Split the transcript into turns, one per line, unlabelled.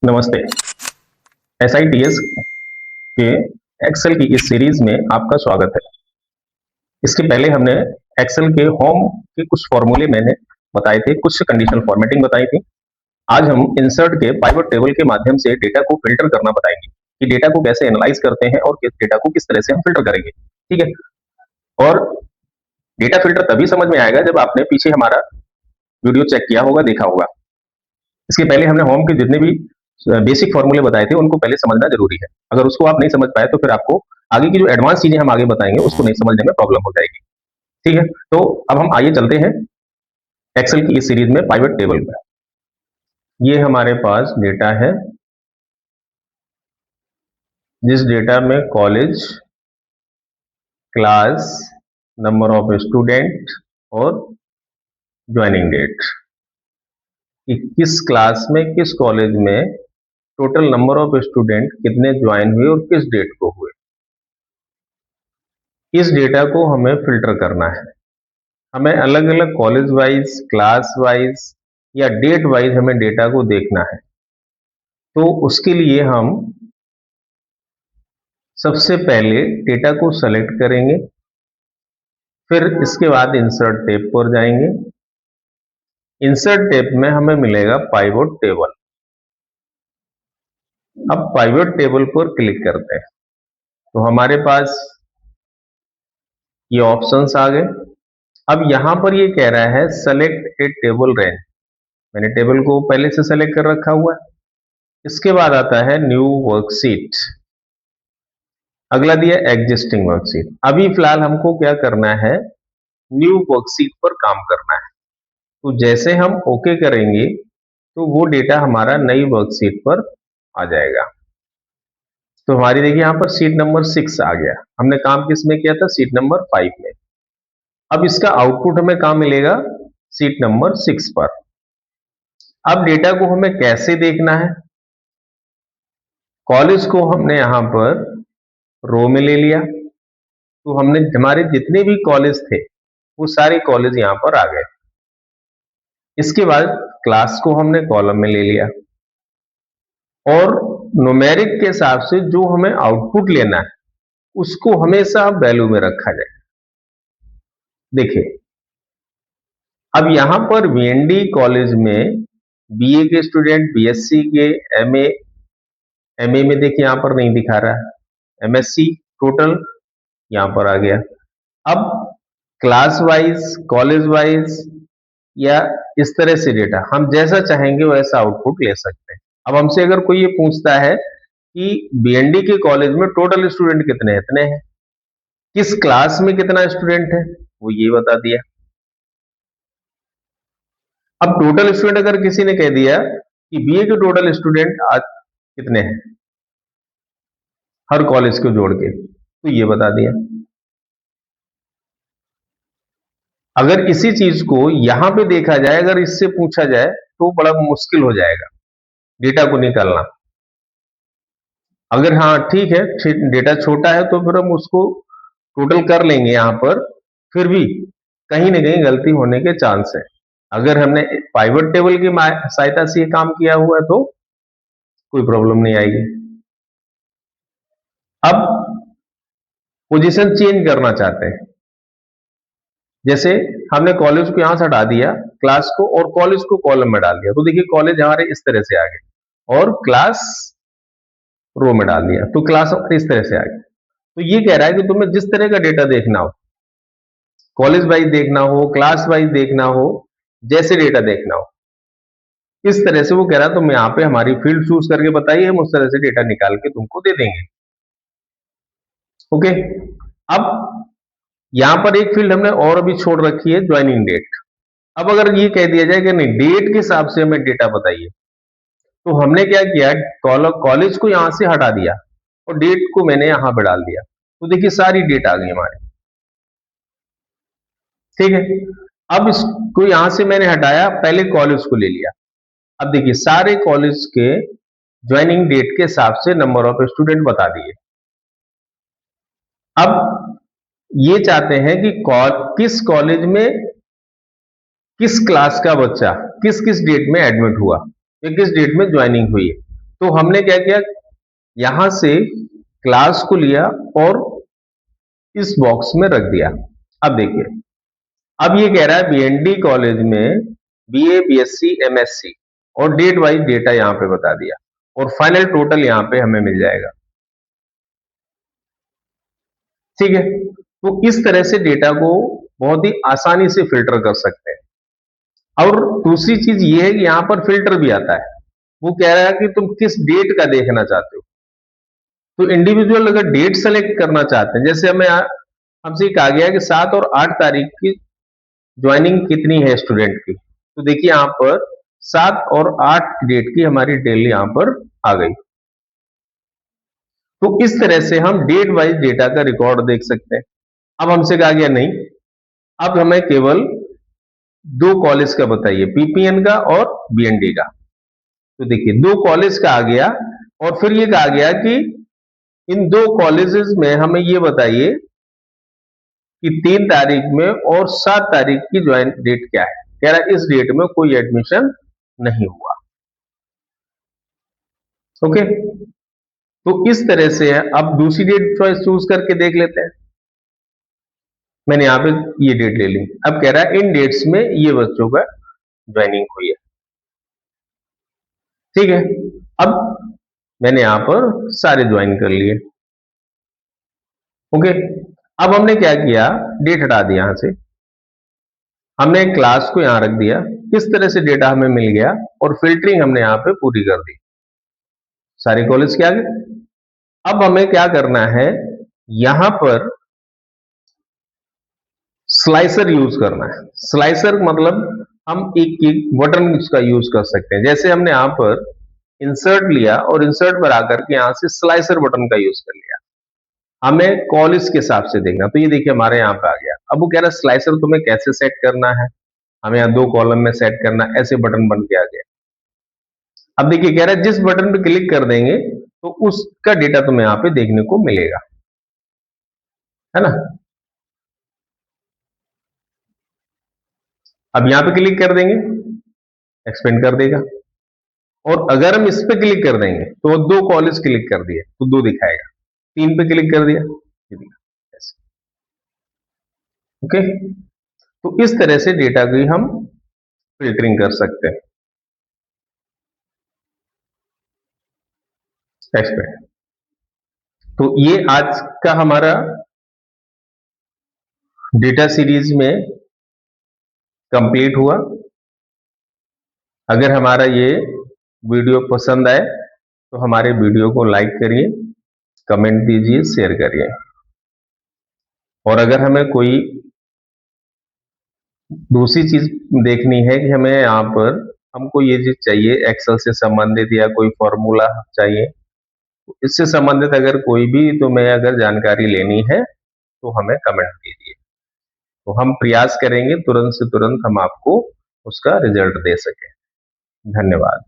नमस्ते। SITS के Excel की इस सीरीज में आपका स्वागत है। इसके पहले हमने एक्सेल के होम के कुछ फॉर्मूले मैंने बताए थे, कुछ कंडीशनल फॉर्मेटिंग बताई थी। आज हम इंसर्ट के पाइवट टेबल के माध्यम से डेटा को फिल्टर करना बताएंगे कि डेटा को कैसे एनालाइज करते हैं और किस डेटा को किस तरह से हम फिल्टर करेंगे। ठीक है। और डेटा फिल्टर तभी समझ में आएगा जब आपने पीछे हमारा वीडियो चेक किया होगा, देखा होगा। इसके पहले हमने होम के जितने भी बेसिक फॉर्मूले बताए थे उनको पहले समझना जरूरी है। अगर उसको आप नहीं समझ पाए तो फिर आपको आगे की जो एडवांस चीजें हम आगे बताएंगे उसको नहीं समझने में प्रॉब्लम हो जाएगी। ठीक है। तो अब हम आइए चलते हैं एक्सेल की इस सीरीज में पाइवट टेबल पर। ये हमारे पास डेटा है, जिस डेटा में college, class, number of student और ज्वाइनिंग डेट, कि किस क्लास में किस कॉलेज में टोटल नंबर ऑफ स्टूडेंट कितने ज्वाइन हुए और किस डेट को हुए। इस डेटा को हमें फिल्टर करना है। हमें अलग अलग कॉलेज वाइज, क्लास वाइज या डेट वाइज हमें डेटा को देखना है। तो उसके लिए हम सबसे पहले डेटा को सेलेक्ट करेंगे, फिर इसके बाद इंसर्ट टैब पर जाएंगे। इंसर्ट टैब में हमें मिलेगा पाइवट टेबल। अब पाइवट टेबल पर क्लिक करते हैं तो हमारे पास ये ऑप्शंस आ गए। अब यहां पर ये कह रहा है सेलेक्ट ए टेबल रेंज। मैंने टेबल को पहले से सेलेक्ट कर रखा हुआ है। इसके बाद आता है न्यू वर्कशीट। अगला दिया एग्जिस्टिंग वर्कशीट। अभी फिलहाल हमको क्या करना है, न्यू वर्कशीट पर काम करना है। तो जैसे हम ओके करेंगे तो वो डेटा हमारा नई वर्कशीट पर आ जाएगा। तो हमारी देखिए यहां पर सीट नंबर 6 आ गया। हमने काम किस में किया था, सीट नंबर 5 में। अब इसका आउटपुट हमें कहां मिलेगा, सीट नंबर 6 पर। अब डेटा को हमें कैसे देखना है, कॉलेज को हमने यहां पर रो में ले लिया, तो हमने हमारे जितने भी कॉलेज थे वो सारे कॉलेज यहां पर आ गए। इसके बाद क्लास को हमने कॉलम में ले लिया और न्यूमेरिक के हिसाब से जो हमें आउटपुट लेना है उसको हमेशा वैल्यू में रखा जाए। देखिए अब यहां पर वीएनडी कॉलेज में बीए के स्टूडेंट, बीएससी के, एमए में देखिए यहां पर नहीं दिखा रहा है, एमएससी टोटल यहां पर आ गया। अब क्लास वाइज, कॉलेज वाइज या इस तरह से डेटा हम जैसा चाहेंगे वैसा आउटपुट ले सकते हैं। अब हमसे अगर कोई ये पूछता है कि बीएनडी के कॉलेज में टोटल स्टूडेंट कितने हैं, इतने हैं, किस क्लास में कितना स्टूडेंट है, वो ये बता दिया। अब टोटल स्टूडेंट अगर किसी ने कह दिया कि बीए के टोटल स्टूडेंट आज कितने हैं हर कॉलेज को जोड़ के, तो ये बता दिया। अगर इसी चीज को यहां पे देखा जाए, अगर इससे पूछा जाए तो बड़ा मुश्किल हो जाएगा डेटा को निकालना। अगर हाँ ठीक है, डेटा छोटा है तो फिर हम उसको टोटल कर लेंगे यहां पर, फिर भी कहीं ना कहीं गलती होने के चांस है। अगर हमने पाइवट टेबल की सहायता से ये काम किया हुआ है तो कोई प्रॉब्लम नहीं आएगी। अब पोजीशन चेंज करना चाहते हैं, जैसे हमने कॉलेज को यहां से हटा दिया, क्लास को और कॉलेज को कॉलम में डाल दिया, तो देखिए कॉलेज हमारे इस तरह से आ गए और क्लास रो में डाल दिया तो क्लास इस तरह से आ गई। तो ये कह रहा है कि तुम्हें जिस तरह का डेटा देखना हो, कॉलेज वाइज देखना हो, क्लास वाइज देखना हो, जैसे डेटा देखना हो, इस तरह से वो कह रहा है तुम यहाँ पे हमारी फील्ड चूज करके बताइए, हम उस तरह से डेटा निकाल के तुमको दे देंगे। ओके। अब यहां पर एक फील्ड हमने और अभी छोड़ रखी है, ज्वाइनिंग डेट। अब अगर ये कह दिया जाए कि नहीं, डेट के हिसाब से हमें डेटा बताइए, तो हमने क्या किया, कॉलेज को यहां से हटा दिया और डेट को मैंने यहां पे डाल दिया, तो देखिए सारी डेट आ गई हमारी। ठीक है। अब इसको यहां से मैंने हटाया, पहले कॉलेज को ले लिया। अब देखिए सारे कॉलेज के ज्वाइनिंग डेट के हिसाब से नंबर ऑफ स्टूडेंट बता दिए। अब ये चाहते हैं कि किस कॉलेज में किस क्लास का बच्चा किस किस डेट में एडमिट हुआ या किस डेट में ज्वाइनिंग हुई है, तो हमने क्या किया, यहां से क्लास को लिया और इस बॉक्स में रख दिया। अब देखिए, अब ये कह रहा है बीएनडी कॉलेज में बीए, बीएससी, एमएससी और डेट वाइज डेटा यहां पे बता दिया और फाइनल टोटल यहां पे हमें मिल जाएगा। ठीक है, तो इस तरह से डेटा को बहुत ही आसानी से फिल्टर कर सकते हैं। और दूसरी चीज ये है कि यहां पर फिल्टर भी आता है। वो कह रहा है कि तुम किस डेट का देखना चाहते हो। तो इंडिविजुअल अगर डेट सेलेक्ट करना चाहते हैं, जैसे हमें हमसे कहा गया कि 7 और 8 तारीख की ज्वाइनिंग कितनी है स्टूडेंट की, तो देखिए यहां पर 7 और 8 डेट की हमारी डिटेल यहां पर आ गई। तो इस तरह से हम डेट वाइज डेटा का रिकॉर्ड देख सकते हैं। अब हमसे कहा गया नहीं, अब हमें केवल दो कॉलेज का बताइए, पीपीएन का और बीएनडी का। तो देखिए, दो कॉलेज का आ गया और फिर ये कहा गया कि इन दो कॉलेजेस में हमें ये बताइए कि 3 तारीख में और 7 तारीख की ज्वाइन डेट क्या है। कह रहा है इस डेट में कोई एडमिशन नहीं हुआ। ओके, तो इस तरह से है। अब दूसरी डेट चॉइस चूज करके देख लेते हैं। मैंने यहां पे ये डेट ले ली। अब कह रहा है इन डेट्स में ये बच्चों का ज्वाइनिंग हुई है। ठीक है, अब मैंने यहां पर सारे ज्वाइन कर लिए। ओके, अब हमने क्या किया, डेट हटा दी यहां से, हमने क्लास को यहां रख दिया। किस तरह से डेटा हमें मिल गया और फिल्टरिंग हमने यहां पे पूरी कर दी सारे कॉलेज के आगे। अब हमें क्या करना है, यहां पर स्लाइसर यूज करना है। स्लाइसर मतलब हम एक एक बटन उसका यूज कर सकते हैं। जैसे हमने यहां पर इंसर्ट लिया और इंसर्ट पर आकर के यहां से स्लाइसर बटन का यूज कर लिया। हमें कॉलेज के हिसाब से देखना, तो ये देखिए हमारे यहाँ पे आ गया। अब वो कह रहा है स्लाइसर तुम्हें कैसे सेट करना है, हमें यहाँ 2 कॉलम में सेट करना, ऐसे बटन बन के आ गया। अब देखिए कह रहा है जिस बटन पे क्लिक कर देंगे तो उसका डेटा तुम्हें यहाँ पे देखने को मिलेगा, है ना। अब यहाँ पे क्लिक कर देंगे, एक्सपेंड कर देगा। और अगर हम इस पे क्लिक कर देंगे तो 2 कॉलेज क्लिक कर दिए तो 2 दिखाएगा, 3 पे क्लिक कर दिया, ओके। तो इस तरह से डेटा की हम फिल्टरिंग कर सकते हैं। एक्सपेंड। तो ये आज का हमारा डेटा सीरीज में कंप्लीट हुआ। अगर हमारा ये वीडियो पसंद आए तो हमारे वीडियो को लाइक करिए, कमेंट दीजिए, शेयर करिए। और अगर हमें कोई दूसरी चीज देखनी है कि हमें यहाँ पर हमको ये चीज चाहिए एक्सेल से संबंधित या कोई फॉर्मूला चाहिए, तो इससे संबंधित अगर कोई भी तुम्हें अगर जानकारी लेनी है तो हमें कमेंट कीजिए। तो हम प्रयास करेंगे तुरंत से तुरंत हम आपको उसका रिजल्ट दे सकें। धन्यवाद।